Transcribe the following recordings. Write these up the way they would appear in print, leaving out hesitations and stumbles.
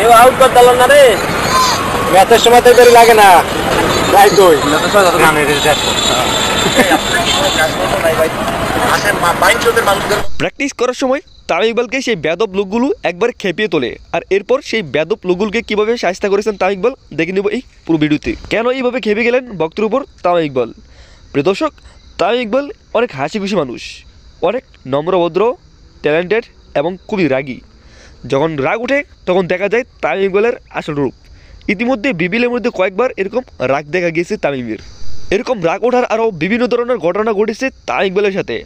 কেউ আউট করতে পারল না রে। ম্যাচের সময় তো দেরি লাগে না। রাইট ওই প্র্যাকটিস করার সময় তামিম ইকবালকে সেই বেদব লোকগুলো একবার খেপিয়ে তোলে, আর এরপর সেই বেদব লোকগুলোকে কীভাবে শায়েস্তা করেছেন তামিম ইকবাল দেখে নেব এই পুরো ভিডিওতে। কেন এইভাবে খেপে গেলেন ভক্তের উপর তামিম ইকবাল? প্রিয় দর্শক, তামিম ইকবাল অনেক হাসি খুশি মানুষ, অনেক নম্রভদ্র, ট্যালেন্টেড এবং খুবই রাগী। যখন রাগ ওঠে তখন দেখা যায় তামিম ইকবালের আসল রূপ। ইতিমধ্যে বিবিলের মধ্যে কয়েকবার এরকম রাগ দেখা গিয়েছে তামিমের। এরকম রাগ ওঠার আরও বিভিন্ন ধরনের ঘটনা ঘটেছে তামিম ইকবালের সাথে।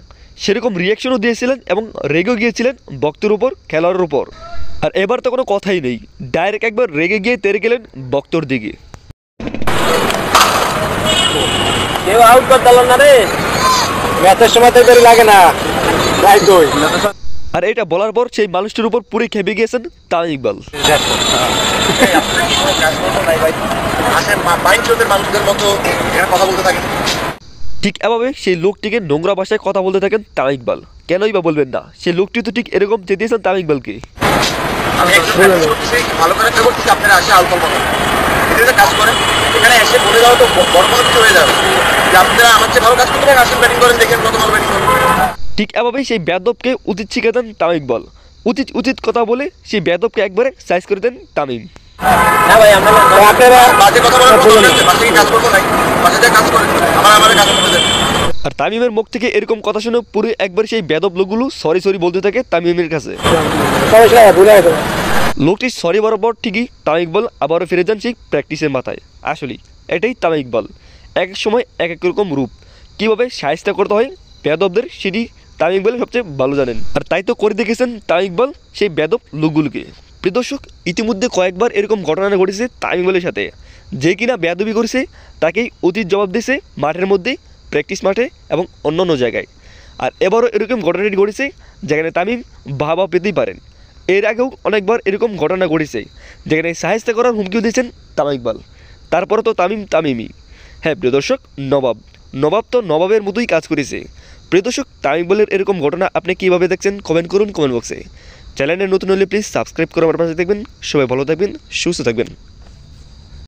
সেরকম রিয়াকশনও দিয়েছিলেন এবং রেগেও গিয়েছিলেন ভক্তের উপর, খেলোয়াড়ের উপর। আর এবার তো কোনো কথাই নেই, ডাইরেক্ট একবার রেগে গিয়ে তেরে গেলেন ভক্তর দিকে। কেউ আউট করতে পারল না রে। ম্যাচের সময় তো দেরি লাগে না। রাইট ওই আর এটা বলার পর সেই মানুষটির উপর পুরো খেপে গিয়েছেন তামিম ইকবাল। ঠিক এভাবে সেই লোকটিকে নোংরা ভাষায় কথা বলতে থাকেন তামিম ইকবাল। কেনই বা বলবেন না, সেই লোকটি তো ঠিক এরকম চেয়েছেন তামিম ইকবালকে। ঠিক এভাবেই সেই বেদবকে উচিত শিখে দেন তামিম ইকবাল। উচিত কথা বলে সেই বেদবকে একবারে সাইজ করে দেন তামিম। না ভাই, আমরা আর তামিমের মুখ থেকে এরকম কথা শুনে পুরো একবার সেই বেদব লোকগুলো সরি বলতে থাকে তামিমের কাছে। লোকটি সরি বলার পর ঠিকই তামিম ইকবাল আবারও ফিরে যান সেই প্র্যাকটিসের মাথায়। আসলেই এটাই তামিম ইকবাল, এক এক সময় এক এক রকম রূপ। কীভাবে সাহায্য করতে হয় বেদবদের সেটি তামিম ইকবাল সবচেয়ে ভালো জানেন, আর তাই তো করে দেখেছেন তামিম ইকবাল সেই বেদব লোকগুলোকে। প্রিয় দর্শক, ইতিমধ্যে কয়েকবার এরকম ঘটনা ঘটেছে তামিম ইকবালের সাথে। যে কিনা বেয়াদবি করেছে তাকেই অতীত জবাব দিয়েছে মাঠের মধ্যে, প্র্যাকটিস মাঠে এবং অন্যান্য জায়গায়। আর এবারও এরকম ঘটনাটি ঘটেছে যেখানে তামিম বাহবা পেতেই পারেন। এর আগেও অনেকবার এরকম ঘটনা ঘটেছে যেখানে সাহায্য করার হুমকিও দিয়েছেন তামিম ইকবাল। তারপরে তো তামিমই। হ্যাঁ প্রিয় দর্শক, নবাব তো নবাবের মতোই কাজ করেছে। প্রিয় দর্শক, তামিম ইকবালের এরকম ঘটনা আপনি কীভাবে দেখছেন কমেন্ট করুন কমেন্ট বক্সে। চ্যানেলে নতুন হলে প্লিজ সাবস্ক্রাইব করে আমার পাশে দেখবেন। সবাই ভালো থাকবেন, সুস্থ থাকবেন।